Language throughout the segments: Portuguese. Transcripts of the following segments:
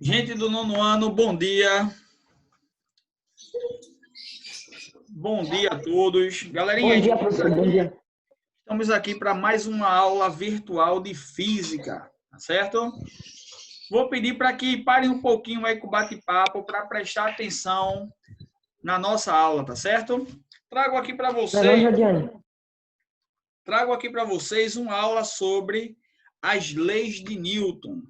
Gente do nono ano, bom dia. Bom dia a todos. Galerinha, Bom dia, professor. Bom dia. estamos aqui para mais uma aula virtual de física, tá certo? Vou pedir para que parem um pouquinho aí com o bate-papo para prestar atenção na nossa aula, tá certo? Trago aqui para vocês uma aula sobre as leis de Newton.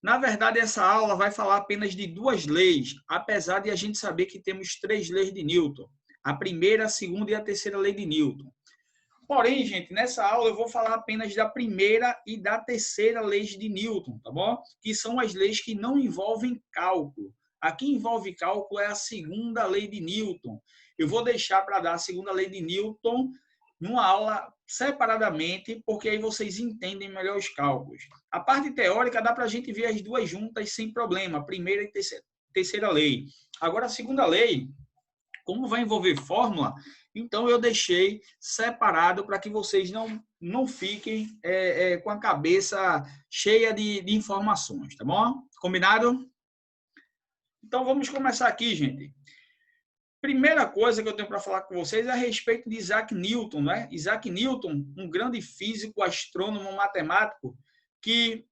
Na verdade, essa aula vai falar apenas de duas leis, apesar de a gente saber que temos 3 leis de Newton. A primeira, a segunda e a terceira lei de Newton. Porém, gente, nessa aula eu vou falar apenas da primeira e da terceira leis de Newton, tá bom? Que são as leis que não envolvem cálculo. A que envolve cálculo é a segunda lei de Newton. Eu vou deixar para dar a segunda lei de Newton numa aula separadamente, porque aí vocês entendem melhor os cálculos. A parte teórica dá para a gente ver as duas juntas sem problema, a primeira e terceira lei. Agora, a segunda lei, como vai envolver fórmula, então eu deixei separado para que vocês não fiquem com a cabeça cheia de informações, tá bom? Combinado? Então vamos começar aqui, gente. Primeira coisa que eu tenho para falar com vocês é a respeito de Isaac Newton, né? Isaac Newton, um grande físico, astrônomo, matemático, que,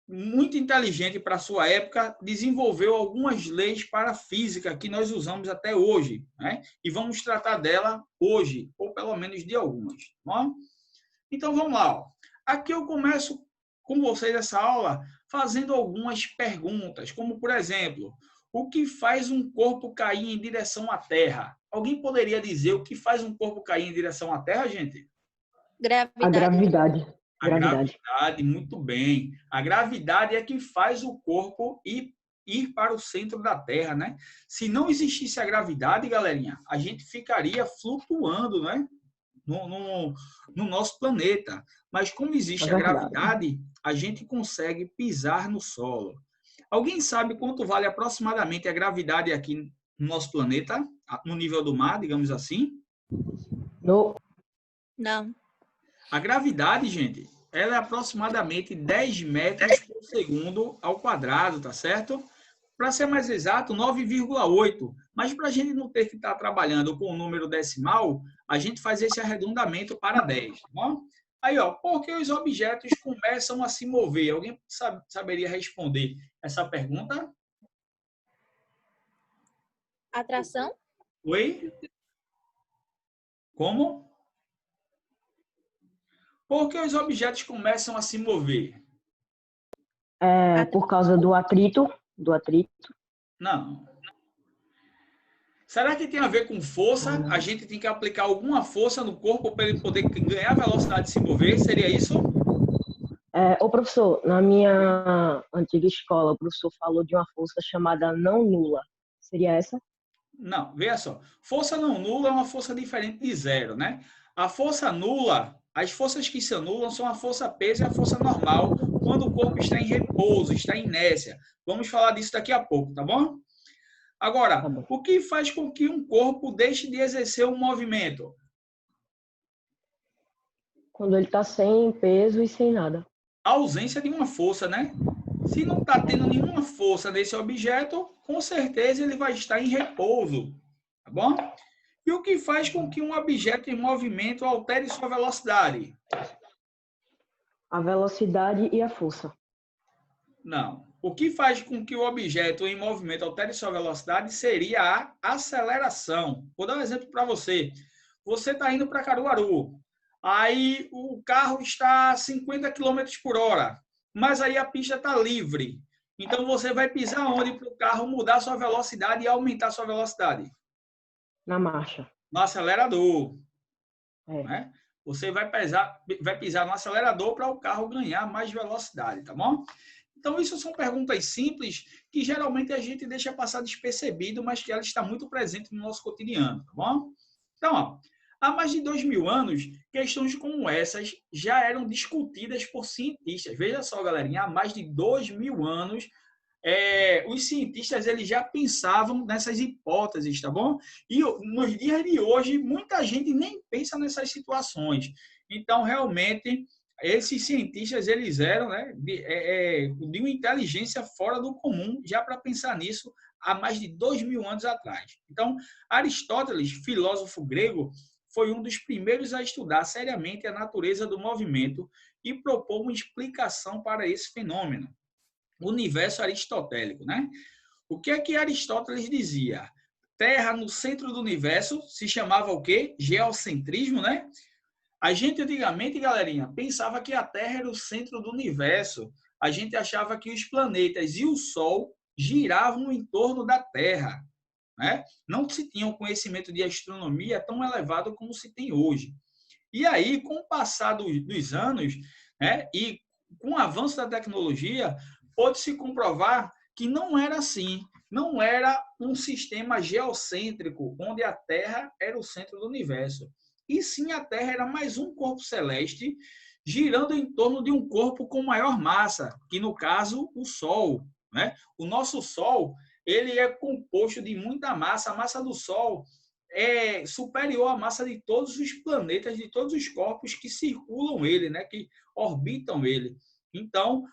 muito inteligente para a sua época, desenvolveu algumas leis para a física que nós usamos até hoje, né? E vamos tratar dela hoje, ou pelo menos de algumas. Tá? Então vamos lá. Ó. Aqui eu começo com vocês essa aula fazendo algumas perguntas, como por exemplo, o que faz um corpo cair em direção à Terra? Alguém poderia dizer o que faz um corpo cair em direção à Terra, gente? A gravidade. A gravidade, muito bem. A gravidade é que faz o corpo ir para o centro da Terra, né? Se não existisse a gravidade, galerinha, a gente ficaria flutuando, né? No nosso planeta. Mas como existe a gravidade, a gente consegue pisar no solo. Alguém sabe quanto vale aproximadamente a gravidade aqui no nosso planeta, no nível do mar, digamos assim? Não. A gravidade, gente, ela é aproximadamente 10 metros por segundo ao quadrado, tá certo? Para ser mais exato, 9,8. Mas para a gente não ter que estar trabalhando com o número decimal, a gente faz esse arredondamento para 10, tá bom? Aí, ó, por que os objetos começam a se mover? Alguém saberia responder essa pergunta? Atração? Oi? Como? Por que os objetos começam a se mover? Por causa do atrito. Não. Será que tem a ver com força? A gente tem que aplicar alguma força no corpo para ele poder ganhar velocidade de se mover? Seria isso? Ô professor, na minha antiga escola, o professor falou de uma força chamada não nula. Seria essa? Não, veja só. Força não nula é uma força diferente de zero, né? A força nula, as forças que se anulam são a força peso e a força normal, quando o corpo está em repouso, está em inércia. Vamos falar disso daqui a pouco, tá bom? Agora, o que faz com que um corpo deixe de exercer um movimento? Quando ele está sem peso e sem nada. A ausência de uma força, né? Se não está tendo nenhuma força nesse objeto, com certeza ele vai estar em repouso, tá bom? E o que faz com que um objeto em movimento altere sua velocidade? A velocidade e a força. Não. O que faz com que o objeto em movimento altere sua velocidade seria a aceleração. Vou dar um exemplo para você. Você está indo para Caruaru. Aí o carro está a 50 km por hora. Mas aí a pista está livre. Então você vai pisar onde para o carro mudar sua velocidade e aumentar sua velocidade? Na marcha. No acelerador. Né? Você vai pisar no acelerador para o carro ganhar mais velocidade, tá bom? Então, isso são perguntas simples que geralmente a gente deixa passar despercebido, mas que ela está muito presente no nosso cotidiano, tá bom? Então, ó, há mais de 2.000 anos, questões como essas já eram discutidas por cientistas. Veja só, galerinha, há mais de 2.000 anos, os cientistas eles já pensavam nessas hipóteses, tá bom? E nos dias de hoje, muita gente nem pensa nessas situações. Então, realmente, esses cientistas, eles eram, né, de uma inteligência fora do comum, já para pensar nisso há mais de 2.000 anos atrás. Então, Aristóteles, filósofo grego, foi um dos primeiros a estudar seriamente a natureza do movimento e propor uma explicação para esse fenômeno, o universo aristotélico, né? O que é que Aristóteles dizia? Terra no centro do universo se chamava o quê? Geocentrismo, né? A gente antigamente, galerinha, pensava que a Terra era o centro do universo. A gente achava que os planetas e o Sol giravam em torno da Terra, né? Não se tinha um conhecimento de astronomia tão elevado como se tem hoje. E aí, com o passar dos anos, né, e com o avanço da tecnologia, pôde-se comprovar que não era assim. Não era um sistema geocêntrico, onde a Terra era o centro do universo. E sim, a Terra era mais um corpo celeste girando em torno de um corpo com maior massa, que no caso, o Sol, né? O nosso Sol, ele é composto de muita massa. A massa do Sol é superior à massa de todos os planetas, de todos os corpos que circulam ele, né? Que orbitam ele. Então,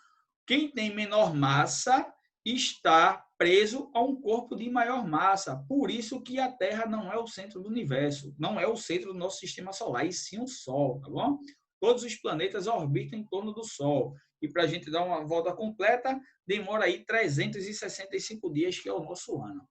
quem tem menor massa está preso a um corpo de maior massa. Por isso que a Terra não é o centro do universo, não é o centro do nosso sistema solar, e sim o Sol, tá bom? Todos os planetas orbitam em torno do Sol. E para a gente dar uma volta completa, demora aí 365 dias, que é o nosso ano.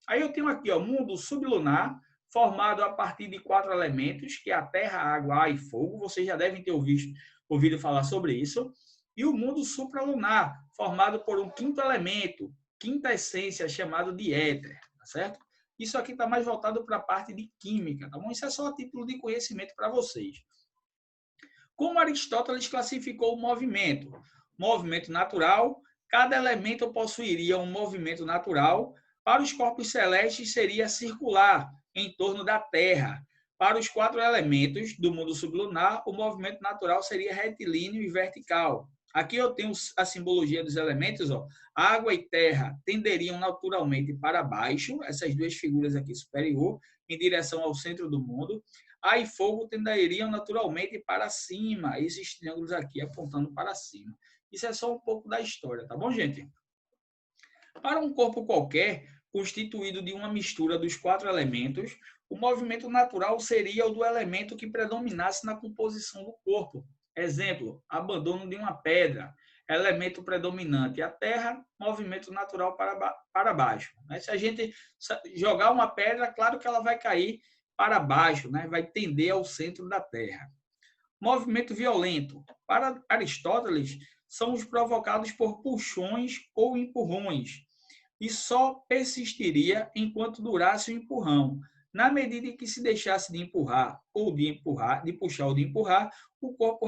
Aí eu tenho aqui, ó, mundo sublunar, formado a partir de 4 elementos, que é a terra, água, ar e fogo. Vocês já devem ter ouvido falar sobre isso. E o mundo supralunar, formado por um quinto elemento, quinta essência, chamado de éter, tá certo? Isso aqui está mais voltado para a parte de química, tá bom? Isso é só a título de conhecimento para vocês. Como Aristóteles classificou o movimento? Movimento natural, cada elemento possuiria um movimento natural. Para os corpos celestes, seria circular, em torno da Terra. Para os 4 elementos do mundo sublunar, o movimento natural seria retilíneo e vertical. Aqui eu tenho a simbologia dos elementos, ó. Água e terra tenderiam naturalmente para baixo, essas duas figuras aqui superior, em direção ao centro do mundo. Ar e fogo tenderiam naturalmente para cima, esses triângulos aqui apontando para cima. Isso é só um pouco da história, tá bom, gente? Para um corpo qualquer, constituído de uma mistura dos 4 elementos, o movimento natural seria o do elemento que predominasse na composição do corpo. Exemplo, abandono de uma pedra. Elemento predominante, a terra, movimento natural para baixo. Se a gente jogar uma pedra, claro que ela vai cair para baixo, né? Vai tender ao centro da terra. Movimento violento. Para Aristóteles, são os provocados por puxões ou empurrões, e só persistiria enquanto durasse o empurrão. Na medida em que se deixasse de empurrar, de puxar ou de empurrar, o corpo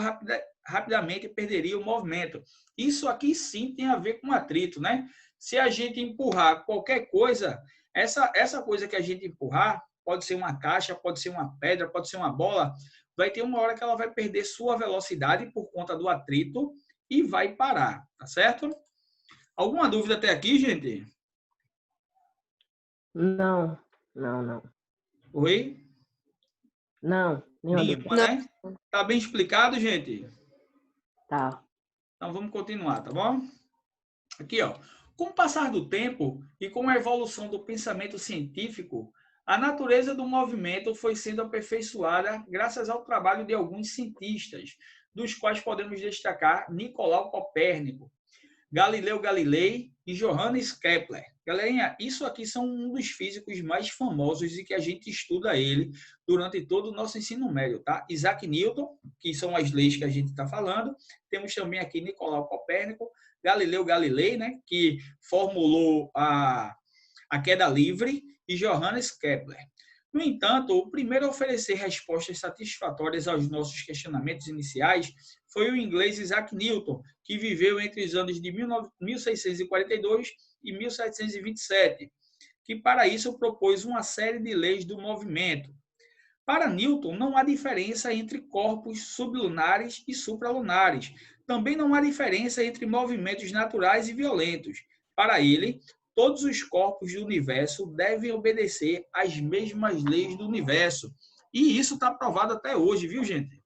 rapidamente perderia o movimento. Isso aqui sim tem a ver com atrito, né? Se a gente empurrar qualquer coisa, essa coisa que a gente empurrar, pode ser uma caixa, pode ser uma pedra, pode ser uma bola, vai ter uma hora que ela vai perder sua velocidade por conta do atrito e vai parar, tá certo? Alguma dúvida até aqui, gente? Não. Oi? Não, nenhuma, né? Tá bem explicado, gente? Tá. Então vamos continuar, tá bom? Aqui, ó. Com o passar do tempo e com a evolução do pensamento científico, a natureza do movimento foi sendo aperfeiçoada graças ao trabalho de alguns cientistas, dos quais podemos destacar Nicolau Copérnico, Galileu Galilei e Johannes Kepler. Galerinha, isso aqui são um dos físicos mais famosos e que a gente estuda ele durante todo o nosso ensino médio, tá? Isaac Newton, que são as leis que a gente está falando. Temos também aqui Nicolau Copérnico, Galileu Galilei, né, que formulou a queda livre, e Johannes Kepler. No entanto, o primeiro a oferecer respostas satisfatórias aos nossos questionamentos iniciais foi o inglês Isaac Newton, que viveu entre os anos de 1642 e 1727, que para isso propôs uma série de leis do movimento. Para Newton, não há diferença entre corpos sublunares e supralunares. Também não há diferença entre movimentos naturais e violentos. Para ele, todos os corpos do universo devem obedecer às mesmas leis do universo. E isso está provado até hoje, viu, gente?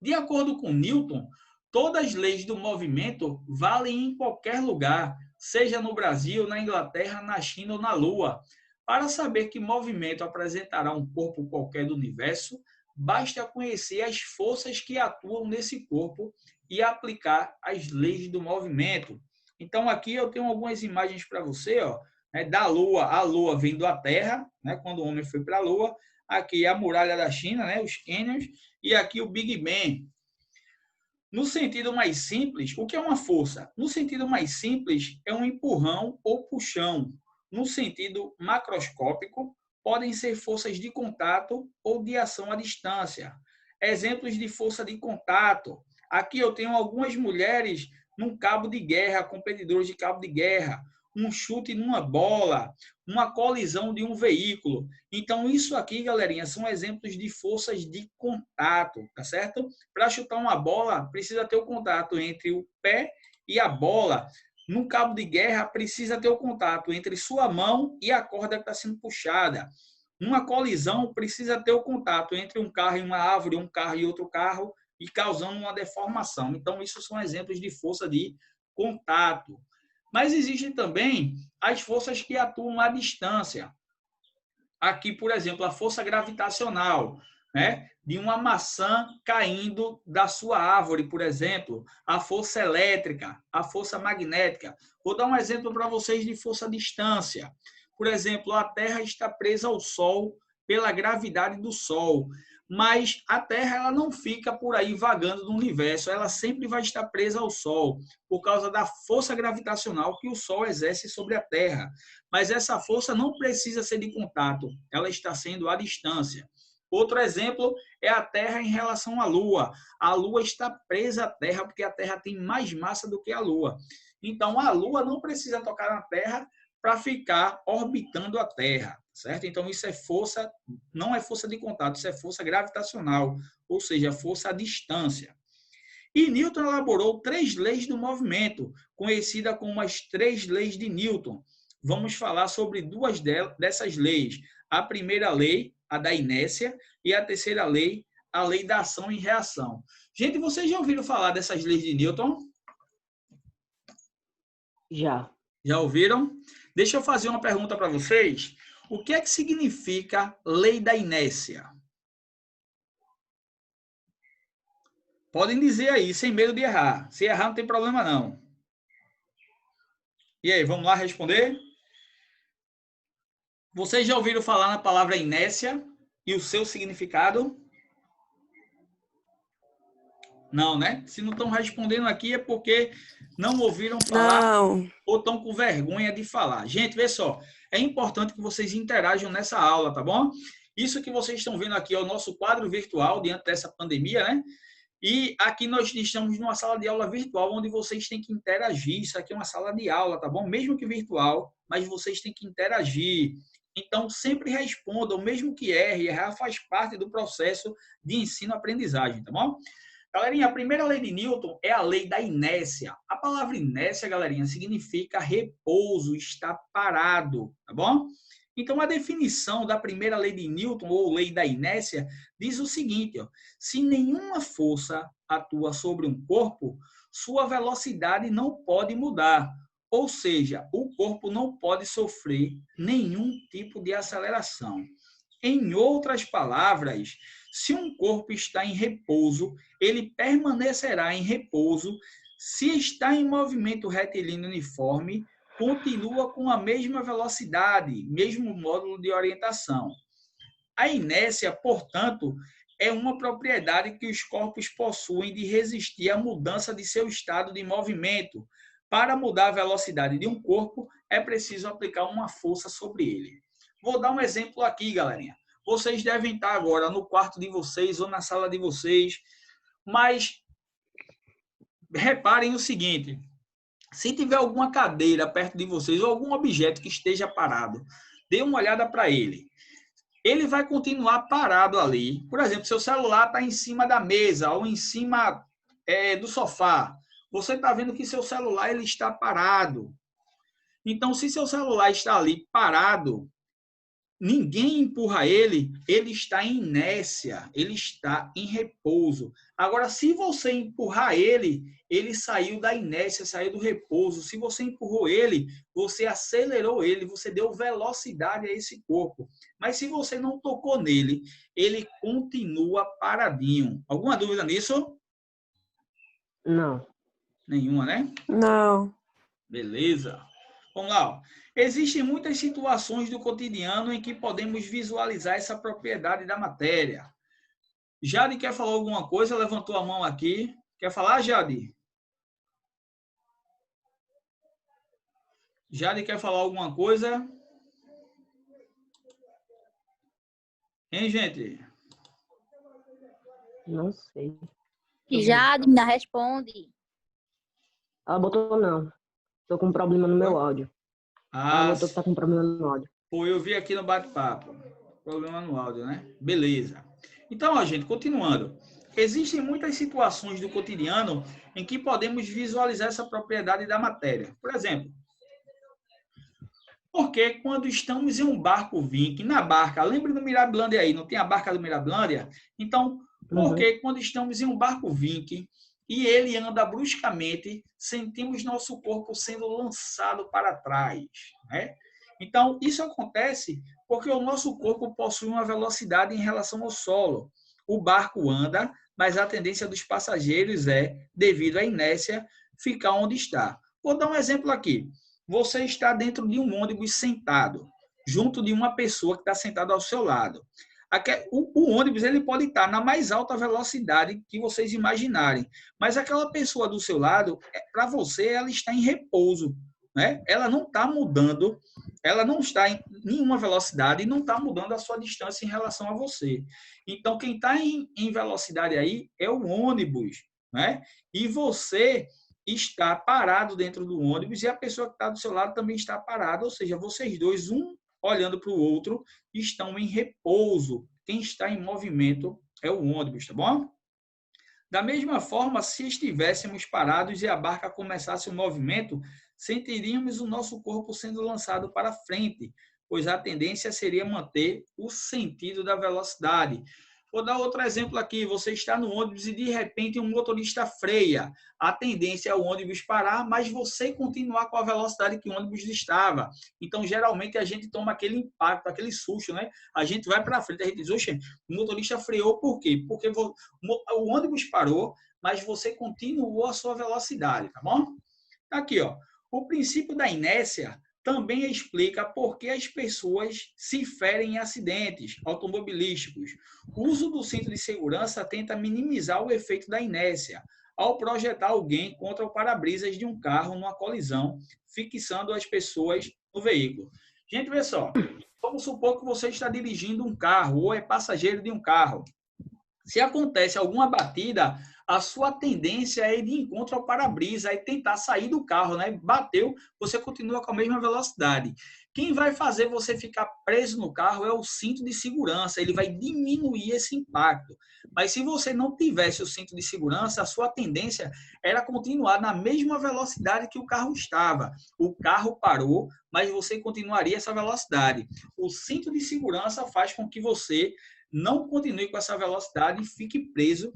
De acordo com Newton, todas as leis do movimento valem em qualquer lugar, seja no Brasil, na Inglaterra, na China ou na Lua. Para saber que movimento apresentará um corpo qualquer do universo, basta conhecer as forças que atuam nesse corpo e aplicar as leis do movimento. Então, aqui eu tenho algumas imagens para você, ó, né, da Lua. A Lua vindo à Terra, né, quando o homem foi para a Lua. Aqui a muralha da China, né, os cânions, e aqui o Big Bang. No sentido mais simples, o que é uma força? No sentido mais simples, é um empurrão ou puxão. No sentido macroscópico, podem ser forças de contato ou de ação à distância. Exemplos de força de contato. Aqui eu tenho algumas mulheres num cabo de guerra, competidores de cabo de guerra, um chute numa bola, uma colisão de um veículo. Então, isso aqui, galerinha, são exemplos de forças de contato, tá certo? Para chutar uma bola, precisa ter o contato entre o pé e a bola. No cabo de guerra, precisa ter o contato entre sua mão e a corda que está sendo puxada. Numa colisão, precisa ter o contato entre um carro e uma árvore, um carro e outro carro, e causando uma deformação. Então, isso são exemplos de força de contato. Mas existem também as forças que atuam à distância. Aqui, por exemplo, a força gravitacional, né? De uma maçã caindo da sua árvore, por exemplo, a força elétrica, a força magnética. Vou dar um exemplo para vocês de força à distância. Por exemplo, a Terra está presa ao Sol pela gravidade do Sol, mas a Terra ela não fica por aí vagando no universo, ela sempre vai estar presa ao Sol, por causa da força gravitacional que o Sol exerce sobre a Terra. Mas essa força não precisa ser de contato, ela está sendo à distância. Outro exemplo é a Terra em relação à Lua. A Lua está presa à Terra porque a Terra tem mais massa do que a Lua. Então, a Lua não precisa tocar na Terra para ficar orbitando a Terra, certo? Então, isso é força, não é força de contato, isso é força gravitacional, ou seja, força à distância. E Newton elaborou 3 leis do movimento, conhecida como as 3 leis de Newton. Vamos falar sobre 2 dessas leis. A primeira lei, a da inércia, e a terceira lei, a lei da ação e reação. Gente, vocês já ouviram falar dessas leis de Newton? Já. Já ouviram? Deixa eu fazer uma pergunta para vocês. O que é que significa lei da inércia? Podem dizer aí, sem medo de errar. Se errar, não tem problema, não. E aí, vamos lá responder? Vocês já ouviram falar na palavra inércia e o seu significado? Não, né? Se não estão respondendo aqui é porque não ouviram falar Não. ou estão com vergonha de falar. Gente, vê só. É importante que vocês interajam nessa aula, tá bom? Isso que vocês estão vendo aqui é o nosso quadro virtual diante dessa pandemia, né? E aqui nós estamos numa sala de aula virtual onde vocês têm que interagir. Isso aqui é uma sala de aula, tá bom? Mesmo que virtual, mas vocês têm que interagir. Então, sempre respondam, mesmo que erre. Errar faz parte do processo de ensino-aprendizagem, tá bom? Galerinha, a primeira lei de Newton é a lei da inércia. A palavra inércia, galerinha, significa repouso, estar parado, tá bom? Então, a definição da primeira lei de Newton, ou lei da inércia, diz o seguinte, ó, se nenhuma força atua sobre um corpo, sua velocidade não pode mudar. Ou seja, o corpo não pode sofrer nenhum tipo de aceleração. Em outras palavras, se um corpo está em repouso, ele permanecerá em repouso. Se está em movimento retilíneo uniforme, continua com a mesma velocidade, mesmo módulo de orientação. A inércia, portanto, é uma propriedade que os corpos possuem de resistir à mudança de seu estado de movimento. Para mudar a velocidade de um corpo, é preciso aplicar uma força sobre ele. Vou dar um exemplo aqui, galerinha. Vocês devem estar agora no quarto de vocês ou na sala de vocês, mas reparem o seguinte, se tiver alguma cadeira perto de vocês ou algum objeto que esteja parado, dê uma olhada para ele. Ele vai continuar parado ali. Por exemplo, seu celular está em cima da mesa ou em cima do sofá. Você está vendo que seu celular ele está parado. Então, se seu celular está ali parado, ninguém empurra ele, ele está em inércia, ele está em repouso. Agora, se você empurrar ele, ele saiu da inércia, saiu do repouso. Se você empurrou ele, você acelerou ele, você deu velocidade a esse corpo. Mas se você não tocou nele, ele continua paradinho. Alguma dúvida nisso? Não. Nenhuma, né? Não. Beleza. Vamos lá. Ó. Existem muitas situações do cotidiano em que podemos visualizar essa propriedade da matéria. Jade quer falar alguma coisa? Levantou a mão aqui. Quer falar, Jade? Jade quer falar alguma coisa? Hein, gente? Não sei. Jade, me responde. Ela botou não. Tô com um problema no meu áudio. Ela botou que tá com problema no áudio. Pô, eu vi aqui no bate-papo. Problema no áudio, né? Beleza. Então, ó, gente, continuando. Existem muitas situações do cotidiano em que podemos visualizar essa propriedade da matéria. Por exemplo, porque quando estamos em um barco Viking, na barca, lembre do Mirabilândia aí, não tem a barca do Mirabilândia? Então, porque quando estamos em um barco Viking e ele anda bruscamente, sentimos nosso corpo sendo lançado para trás, né? Então, isso acontece porque o nosso corpo possui uma velocidade em relação ao solo. O barco anda, mas a tendência dos passageiros é, devido à inércia, ficar onde está. Vou dar um exemplo aqui. Você está dentro de um ônibus sentado, junto de uma pessoa que está sentada ao seu lado. O ônibus ele pode estar na mais alta velocidade que vocês imaginarem, mas aquela pessoa do seu lado, para você, ela está em repouso, né? Ela não está mudando, ela não está em nenhuma velocidade e não está mudando a sua distância em relação a você. Então, quem está em velocidade aí é o ônibus, né? E você está parado dentro do ônibus e a pessoa que está do seu lado também está parada, ou seja, vocês dois, um olhando para o outro, estão em repouso. Quem está em movimento é o ônibus, tá bom? Da mesma forma, se estivéssemos parados e a barca começasse o movimento, sentiríamos o nosso corpo sendo lançado para frente, pois a tendência seria manter o sentido da velocidade. Vou dar outro exemplo aqui. Você está no ônibus e, de repente, um motorista freia. A tendência é o ônibus parar, mas você continuar com a velocidade que o ônibus estava. Então, geralmente, a gente toma aquele impacto, aquele susto, né? A gente vai para frente, a gente diz, oxe, o motorista freou por quê? Porque o ônibus parou, mas você continuou a sua velocidade, tá bom? Aqui, ó. O princípio da inércia também explica por que as pessoas se ferem em acidentes automobilísticos. O uso do cinto de segurança tenta minimizar o efeito da inércia ao projetar alguém contra o para-brisas de um carro numa colisão, fixando as pessoas no veículo. Gente, vê só. Vamos supor que você está dirigindo um carro ou é passageiro de um carro. Se acontece alguma batida, a sua tendência é ir de encontro ao para-brisa e tentar sair do carro, né? Bateu, você continua com a mesma velocidade. Quem vai fazer você ficar preso no carro é o cinto de segurança, ele vai diminuir esse impacto. Mas se você não tivesse o cinto de segurança, a sua tendência era continuar na mesma velocidade que o carro estava. O carro parou, mas você continuaria essa velocidade. O cinto de segurança faz com que você não continue com essa velocidade e fique preso,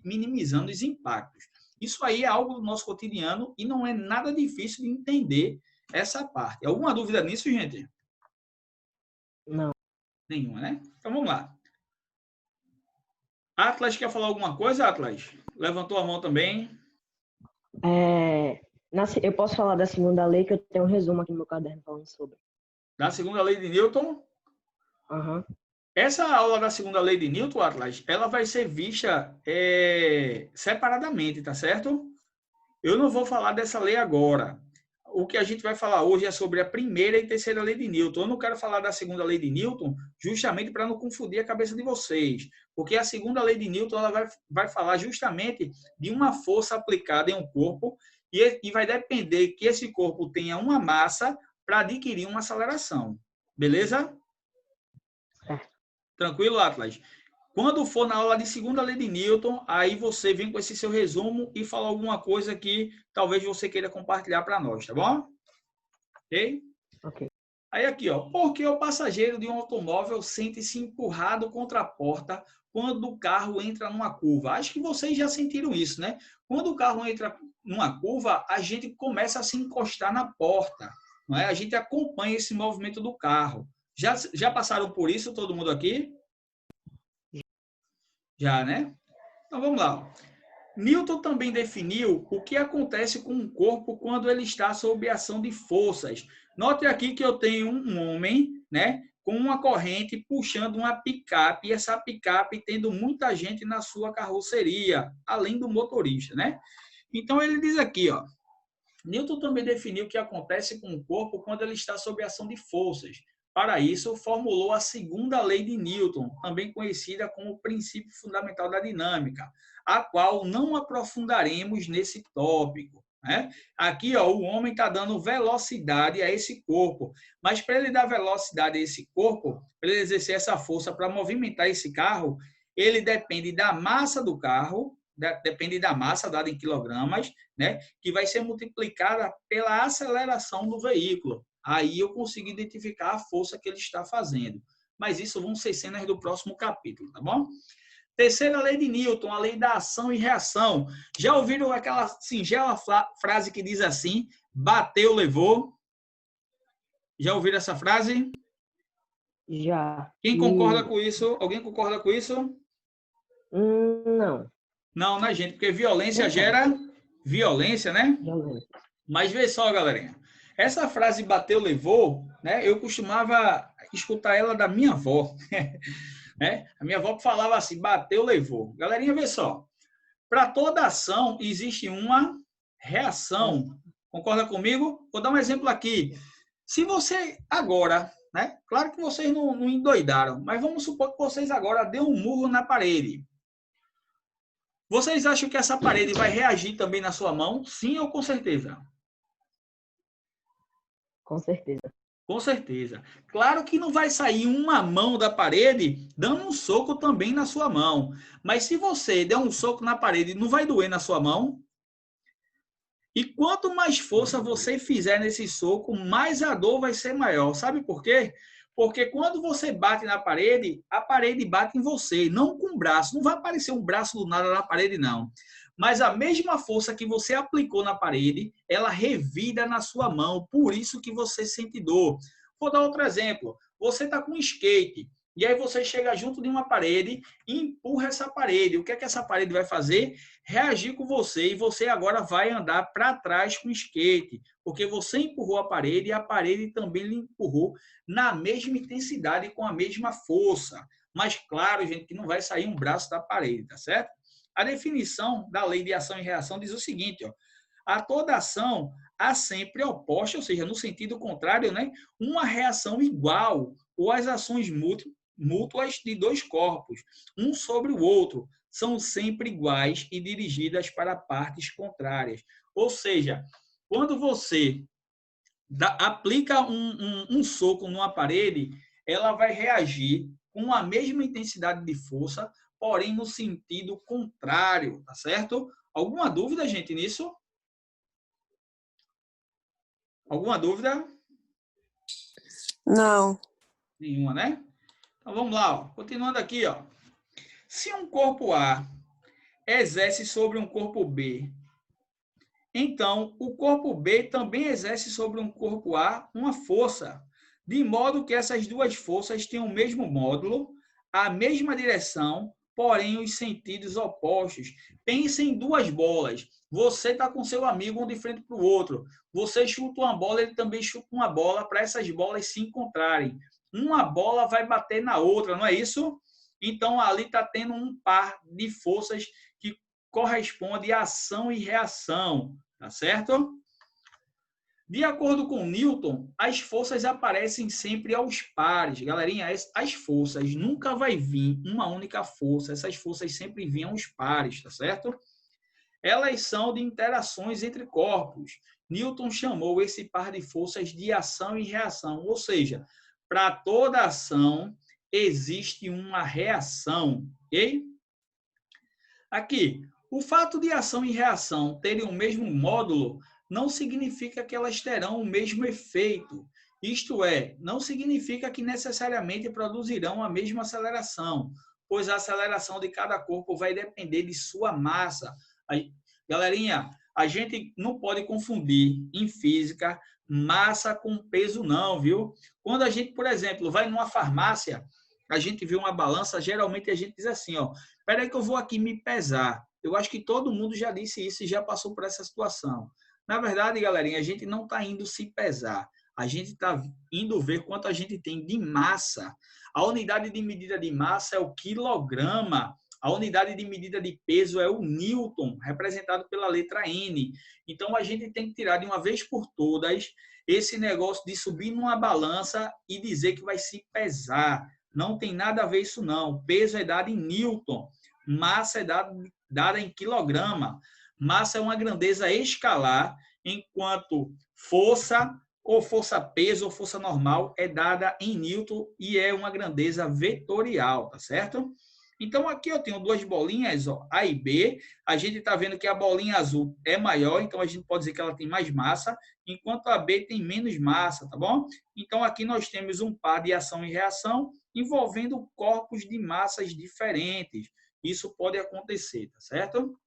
minimizando os impactos. Isso aí é algo do nosso cotidiano e não é nada difícil de entender essa parte. Alguma dúvida nisso, gente? Não. Nenhuma, né? Então vamos lá. Atlas quer falar alguma coisa, Atlas? Levantou a mão também. Eu posso falar da segunda lei, que eu tenho um resumo aqui no meu caderno falando sobre. Da segunda lei de Newton? Aham. Essa aula da segunda lei de Newton, Atlas, ela vai ser vista separadamente, tá certo? Eu não vou falar dessa lei agora. O que a gente vai falar hoje é sobre a primeira e terceira lei de Newton. Eu não quero falar da segunda lei de Newton justamente para não confundir a cabeça de vocês. Porque a segunda lei de Newton ela vai falar justamente de uma força aplicada em um corpo e vai depender que esse corpo tenha uma massa para adquirir uma aceleração. Beleza? Tranquilo, Atlas? Quando for na aula de segunda lei de Newton, aí você vem com esse seu resumo e fala alguma coisa que talvez você queira compartilhar para nós, tá bom? Ok? Ok. Aí aqui, ó, por que o passageiro de um automóvel sente-se empurrado contra a porta quando o carro entra numa curva? Acho que vocês já sentiram isso, né? Quando o carro entra numa curva, a gente começa a se encostar na porta, não é? A gente acompanha esse movimento do carro. Já passaram por isso, todo mundo aqui? Já, né? Então vamos lá. Newton também definiu o que acontece com o corpo quando ele está sob ação de forças. Note aqui que eu tenho um homem, né, com uma corrente puxando uma picape, e essa picape tendo muita gente na sua carroceria, além do motorista, né? Então ele diz aqui, ó, Newton também definiu o que acontece com o corpo quando ele está sob ação de forças. Para isso, formulou a segunda lei de Newton, também conhecida como o princípio fundamental da dinâmica, a qual não aprofundaremos nesse tópico, né? Aqui, ó, o homem está dando velocidade a esse corpo, mas para ele dar velocidade a esse corpo, para ele exercer essa força para movimentar esse carro, ele depende da massa do carro, depende da massa dada em quilogramas, né, que vai ser multiplicada pela aceleração do veículo. Aí eu consigo identificar a força que ele está fazendo. Mas isso vão ser cenas do próximo capítulo, tá bom? Terceira lei de Newton, a lei da ação e reação. Já ouviram aquela singela frase que diz assim, bateu, levou? Já ouviram essa frase? Já. Quem concorda com isso? Alguém concorda com isso? Não. Não, né, gente? Porque violência gera violência, né? Violência. Mas vê só, galerinha. Essa frase bateu, levou, né? Eu costumava escutar ela da minha avó. Né? A minha avó falava assim, bateu, levou. Galerinha, vê só. Para toda ação existe uma reação. Concorda comigo? Vou dar um exemplo aqui. Se você agora, né? Claro que vocês não endoidaram, mas vamos supor que vocês agora dêem um murro na parede. Vocês acham que essa parede vai reagir também na sua mão? Sim ou com certeza? Com certeza. Com certeza. Claro que não vai sair uma mão da parede dando um soco também na sua mão. Mas se você der um soco na parede, não vai doer na sua mão? E quanto mais força você fizer nesse soco, mais a dor vai ser maior. Sabe por quê? Porque quando você bate na parede, a parede bate em você, não com o braço. Não vai aparecer um braço do nada na parede, não. Mas a mesma força que você aplicou na parede, ela revida na sua mão. Por isso que você sente dor. Vou dar outro exemplo. Você está com um skate. E aí você chega junto de uma parede e empurra essa parede. O que é que essa parede vai fazer? Reagir com você e você agora vai andar para trás com o skate, porque você empurrou a parede e a parede também lhe empurrou na mesma intensidade e com a mesma força. Mas claro, gente, que não vai sair um braço da parede, tá certo? A definição da lei de ação e reação diz o seguinte, ó, a toda ação há sempre oposta, ou seja, no sentido contrário, né, uma reação igual ou as ações mútuas de dois corpos, um sobre o outro, são sempre iguais e dirigidas para partes contrárias. Ou seja, quando você aplica um soco numa parede, ela vai reagir com a mesma intensidade de força, porém no sentido contrário, tá certo? Alguma dúvida, gente, nisso? Alguma dúvida? Não. Nenhuma, né? Então vamos lá, ó. Continuando aqui, ó. Se um corpo A exerce sobre um corpo B, então o corpo B também exerce sobre um corpo A uma força, de modo que essas duas forças têm o mesmo módulo, a mesma direção, porém os sentidos opostos. Pense em duas bolas. Você está com seu amigo um de frente para o outro. Você chuta uma bola, ele também chuta uma bola para essas bolas se encontrarem. Uma bola vai bater na outra, não é isso? Então, ali está tendo um par de forças que corresponde à ação e reação, tá certo? De acordo com Newton, as forças aparecem sempre aos pares. Galerinha, as forças nunca vai vir uma única força, essas forças sempre vêm aos pares, tá certo? Elas são de interações entre corpos. Newton chamou esse par de forças de ação e reação, ou seja, para toda ação existe uma reação, ok? Aqui, o fato de ação e reação terem o mesmo módulo não significa que elas terão o mesmo efeito. Isto é, não significa que necessariamente produzirão a mesma aceleração, pois a aceleração de cada corpo vai depender de sua massa. Galerinha, a gente não pode confundir em física massa com peso não, viu? Quando a gente, por exemplo, vai numa farmácia, a gente vê uma balança, geralmente a gente diz assim, ó, espera aí que eu vou aqui me pesar. Eu acho que todo mundo já disse isso e já passou por essa situação. Na verdade, galerinha, a gente não está indo se pesar. A gente está indo ver quanto a gente tem de massa. A unidade de medida de massa é o quilograma. A unidade de medida de peso é o Newton, representado pela letra N. Então, a gente tem que tirar de uma vez por todas esse negócio de subir numa balança e dizer que vai se pesar. Não tem nada a ver isso, não. Peso é dado em Newton. Massa é dada em quilograma. Massa é uma grandeza escalar, enquanto força, ou força-peso, ou força normal, é dada em Newton e é uma grandeza vetorial, tá certo? Então, aqui eu tenho duas bolinhas, ó, A e B. A gente está vendo que a bolinha azul é maior, então a gente pode dizer que ela tem mais massa, enquanto a B tem menos massa, tá bom? Então, aqui nós temos um par de ação e reação envolvendo corpos de massas diferentes. Isso pode acontecer, tá certo?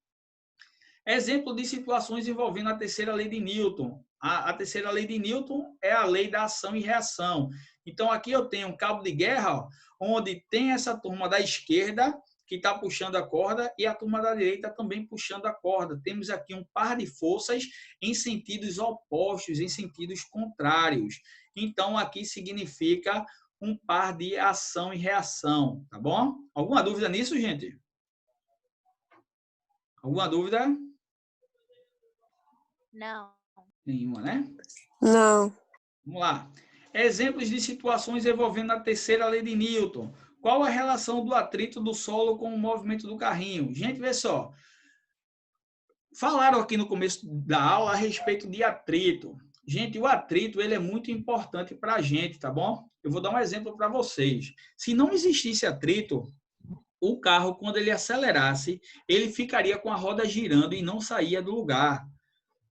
Exemplo de situações envolvendo a terceira lei de Newton. A terceira lei de Newton é a lei da ação e reação. Então, aqui eu tenho um cabo de guerra, ó, onde tem essa turma da esquerda que está puxando a corda e a turma da direita também puxando a corda. Temos aqui um par de forças em sentidos opostos, em sentidos contrários. Então, aqui significa um par de ação e reação, tá bom? Alguma dúvida nisso, gente? Alguma dúvida? Não. Nenhuma, né? Não. Vamos lá. Exemplos de situações envolvendo a terceira lei de Newton. Qual a relação do atrito do solo com o movimento do carrinho? Gente, vê só. Falaram aqui no começo da aula a respeito de atrito. Gente, o atrito ele é muito importante para a gente, tá bom? Eu vou dar um exemplo para vocês. Se não existisse atrito, o carro, quando ele acelerasse, ele ficaria com a roda girando e não saía do lugar,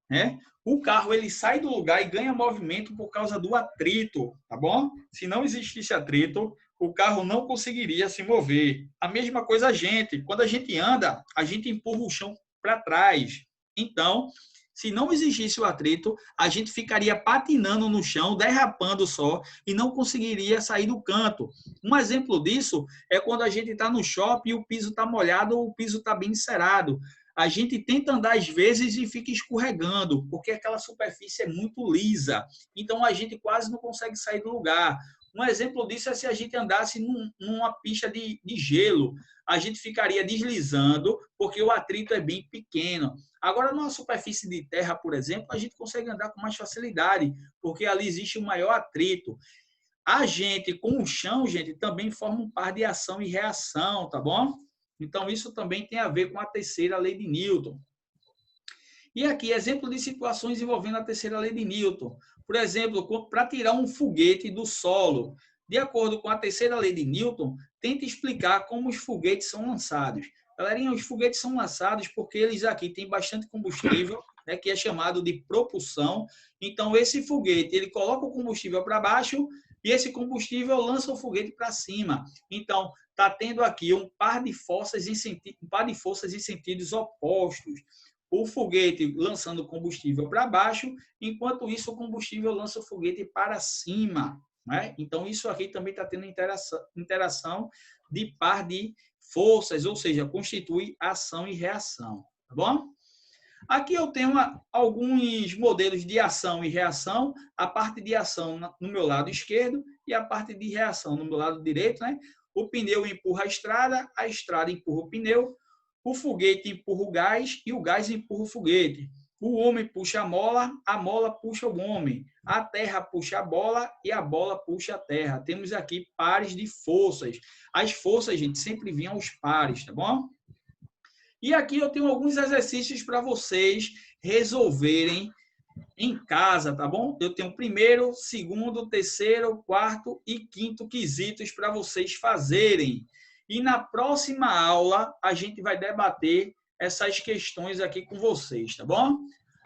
né? O carro ele sai do lugar e ganha movimento por causa do atrito, tá bom? Se não existisse atrito, o carro não conseguiria se mover. A mesma coisa a gente. Quando a gente anda, a gente empurra o chão para trás. Então, se não existisse o atrito, a gente ficaria patinando no chão, derrapando só e não conseguiria sair do canto. Um exemplo disso é quando a gente está no shopping e o piso está molhado ou o piso está bem encerado. A gente tenta andar às vezes e fica escorregando, porque aquela superfície é muito lisa. Então, a gente quase não consegue sair do lugar. Um exemplo disso é se a gente andasse numa pista de gelo. A gente ficaria deslizando, porque o atrito é bem pequeno. Agora, numa superfície de terra, por exemplo, a gente consegue andar com mais facilidade, porque ali existe um maior atrito. A gente, com o chão, gente, também forma um par de ação e reação, tá bom? Então, isso também tem a ver com a terceira lei de Newton. E aqui, exemplo de situações envolvendo a terceira lei de Newton. Por exemplo, para tirar um foguete do solo. De acordo com a terceira lei de Newton, tenta explicar como os foguetes são lançados. Galerinha, os foguetes são lançados porque eles aqui têm bastante combustível, né, que é chamado de propulsão. Então, esse foguete, ele coloca o combustível para baixo e esse combustível lança o foguete para cima. Então, está tendo aqui um par de forças em sentidos opostos. O foguete lançando combustível para baixo, enquanto isso o combustível lança o foguete para cima, né? Então, isso aqui também está tendo interação de par de forças, ou seja, constitui ação e reação, tá bom? Aqui eu tenho alguns modelos de ação e reação, a parte de ação no meu lado esquerdo e a parte de reação no meu lado direito, né? O pneu empurra a estrada empurra o pneu, o foguete empurra o gás e o gás empurra o foguete. O homem puxa a mola puxa o homem. A terra puxa a bola e a bola puxa a terra. Temos aqui pares de forças. As forças, gente, sempre vinham aos pares, tá bom? E aqui eu tenho alguns exercícios para vocês resolverem em casa, tá bom? Eu tenho primeiro, segundo, terceiro, quarto e quinto quesitos para vocês fazerem. E na próxima aula, a gente vai debater essas questões aqui com vocês, tá bom?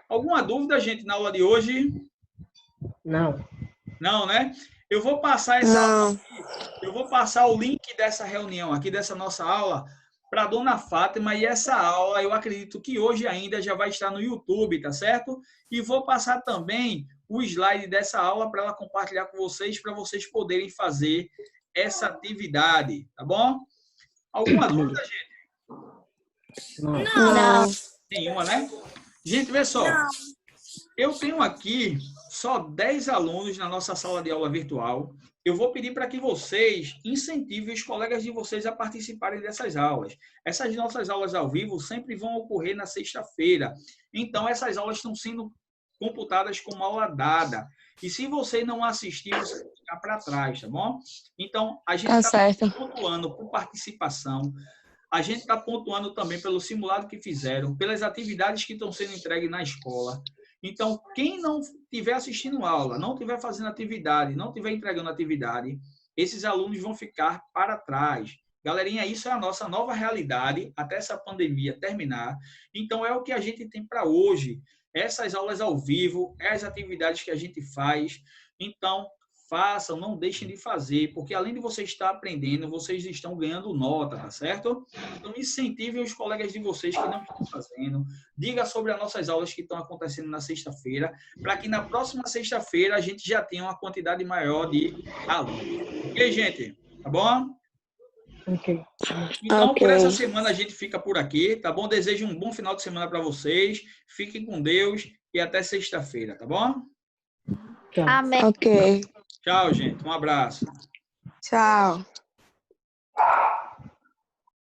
Alguma dúvida, gente, na aula de hoje? Não. Não, né? Eu vou passar essa aula aqui, eu vou passar o link dessa reunião aqui, dessa nossa aula, para a dona Fátima, e essa aula, eu acredito que hoje ainda já vai estar no YouTube, tá certo? E vou passar também o slide dessa aula para ela compartilhar com vocês, para vocês poderem fazer essa atividade, tá bom? Alguma dúvida, gente? Não. Nenhuma, né? Gente, vê só. Eu tenho aqui só 10 alunos na nossa sala de aula virtual. Eu vou pedir para que vocês incentivem os colegas de vocês a participarem dessas aulas. Essas nossas aulas ao vivo sempre vão ocorrer na sexta-feira. Então, essas aulas estão sendo computadas como aula dada. E se você não assistir, você vai ficar para trás, tá bom? Então, a gente está pontuando por participação. A gente está pontuando também pelo simulado que fizeram, pelas atividades que estão sendo entregues na escola. Então, quem não estiver assistindo aula, não estiver fazendo atividade, não estiver entregando atividade, esses alunos vão ficar para trás. Galerinha, isso é a nossa nova realidade até essa pandemia terminar. Então, é o que a gente tem para hoje. Essas aulas ao vivo, as atividades que a gente faz. Então, façam, não deixem de fazer, porque além de vocês estar aprendendo, vocês estão ganhando nota, tá certo? Então, incentivem os colegas de vocês que não estão fazendo. Diga sobre as nossas aulas que estão acontecendo na sexta-feira, para que na próxima sexta-feira a gente já tenha uma quantidade maior de alunos. Ok, gente? Tá bom? Ok. Então, por essa semana a gente fica por aqui, tá bom? Desejo um bom final de semana para vocês. Fiquem com Deus e até sexta-feira, tá bom? Tchau. Amém. Ok. Tchau, gente. Um abraço. Tchau.